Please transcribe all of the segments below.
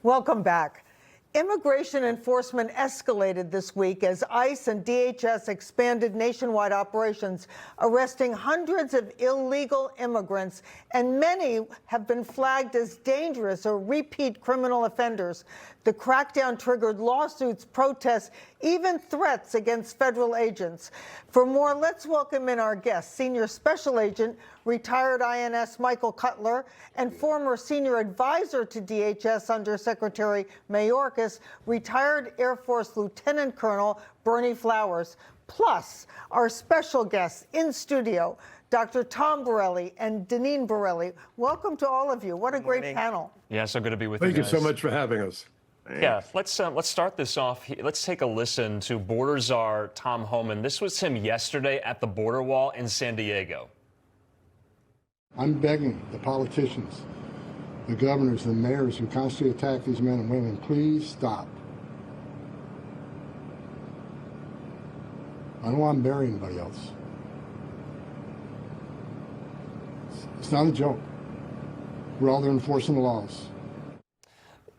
Welcome back. Immigration enforcement escalated this week as ICE and DHS expanded nationwide operations, arresting hundreds of illegal immigrants, and many have been flagged as dangerous or repeat criminal offenders. The crackdown triggered lawsuits, protests, even threats against federal agents. For more, let's welcome in our guest, Senior Special Agent, retired INS Michael Cutler, and former Senior Advisor to DHS Under Secretary Mayorkas, retired Air Force Lieutenant Colonel Bernie Flowers, plus our special guests in studio, Dr. Tom Borelli and Deneen Borelli. Welcome to all of you. What a great panel. Yeah, so good to be with you guys. Thank you so much for having us. Yeah, let's start this off. Let's take a listen to Border Czar Tom Homan. This was him yesterday at the border wall in San Diego. I'm begging the politicians, the governors, the mayors who constantly attack these men and women, please stop. I don't want to bury anybody else. It's not a joke. We're all there enforcing the laws.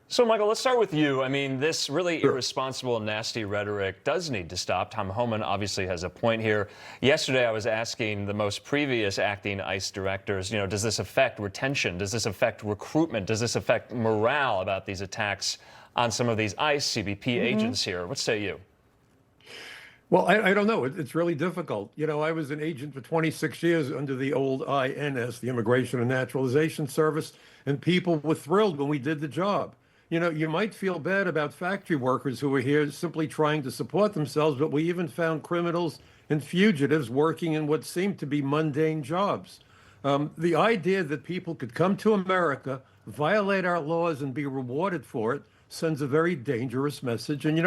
So, Michael, let's start with you. I mean, this really irresponsible, nasty rhetoric does need to stop. Tom Homan obviously has a point here. Yesterday, I was asking the most previous acting ICE directors, does this affect retention? Does this affect recruitment? Does this affect morale about these attacks on some of these ICE CBP agents here? What say you? Well, I don't know. It's really difficult. I was an agent for 26 years under the old INS, the Immigration and Naturalization Service, and people were thrilled when we did the job. You might feel bad about factory workers who are here simply trying to support themselves, but we even found criminals and fugitives working in what seemed to be mundane jobs. The idea that people could come to America, violate our laws, and be rewarded for it sends a very dangerous message. And,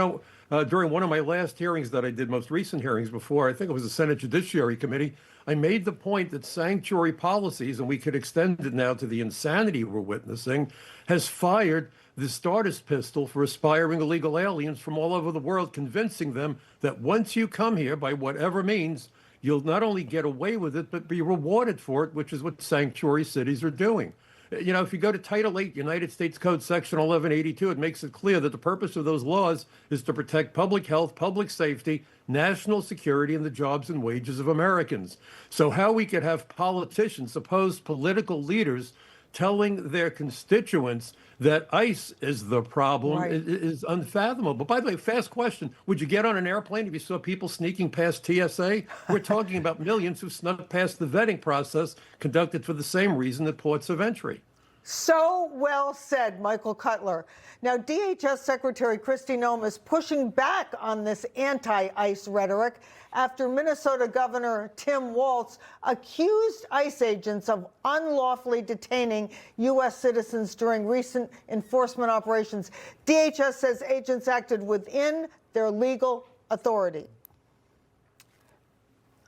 during one of my last hearings that I did, most recent hearings before, I think it was the Senate Judiciary Committee, I made the point that sanctuary policies, and we could extend it now to the insanity we're witnessing, has fired the starter's pistol for aspiring illegal aliens from all over the world, convincing them that once you come here, by whatever means, you'll not only get away with it, but be rewarded for it, which is what sanctuary cities are doing. If you go to Title 8, United States Code, Section 1182, it makes it clear that the purpose of those laws is to protect public health, public safety, national security, and the jobs and wages of Americans. So how we could have politicians, supposed political leaders, telling their constituents that ICE is the problem is unfathomable. By the way, fast question. Would you get on an airplane if you saw people sneaking past TSA? We're talking about millions who snuck past the vetting process conducted for the same reason at ports of entry. So well said, Michael Cutler. Now, DHS Secretary Kristi Noem is pushing back on this anti-ICE rhetoric after Minnesota Governor Tim Walz accused ICE agents of unlawfully detaining U.S. citizens during recent enforcement operations. DHS says agents acted within their legal authority.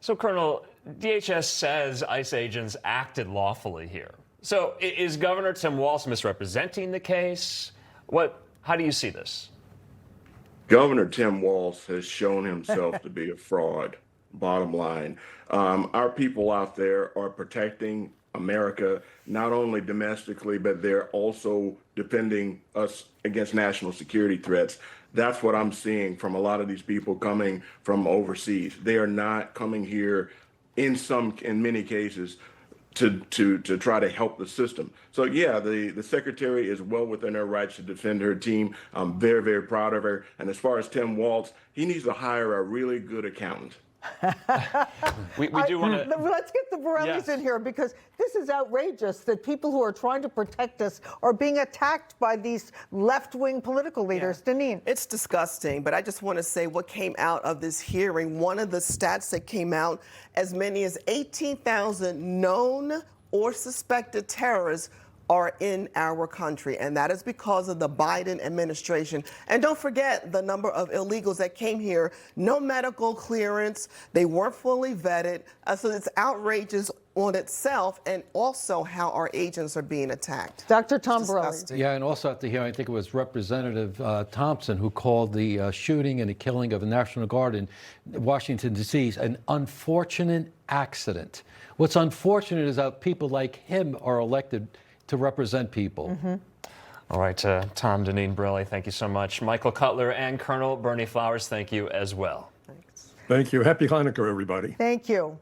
So, Colonel, DHS says ICE agents acted lawfully here. So is Governor Tim Walz misrepresenting the case? How do you see this? Governor Tim Walz has shown himself to be a fraud, bottom line. Our people out there are protecting America, not only domestically, but they're also defending us against national security threats. That's what I'm seeing from a lot of these people coming from overseas. They are not coming here in many cases, to try to help the system. So yeah, the secretary is well within her rights to defend her team. I'm very, very proud of her. And as far as Tim Walz, he needs to hire a really good accountant. we do want to... Let's get the Borellis in here, because this is outrageous that people who are trying to protect us are being attacked by these left-wing political leaders. Deneen. It's disgusting, but I just want to say what came out of this hearing. One of the stats that came out, as many as 18,000 known or suspected terrorists are in our country, and that is because of the Biden administration. And don't forget the number of illegals that came here, no medical clearance, they weren't fully vetted, so it's outrageous on itself, and also how our agents are being attacked. Dr. Tom Borelli. Yeah, and also at the hearing, I think it was Representative Thompson who called the shooting and the killing of the National Guard in Washington, D.C. an unfortunate accident. What's unfortunate is that people like him are elected to represent people. All right, Tom, Deneen Briley, thank you so much. Michael Cutler and Colonel Bernie Flowers, thank you as well. Thanks. Thank you. Happy Hanukkah, everybody. Thank you.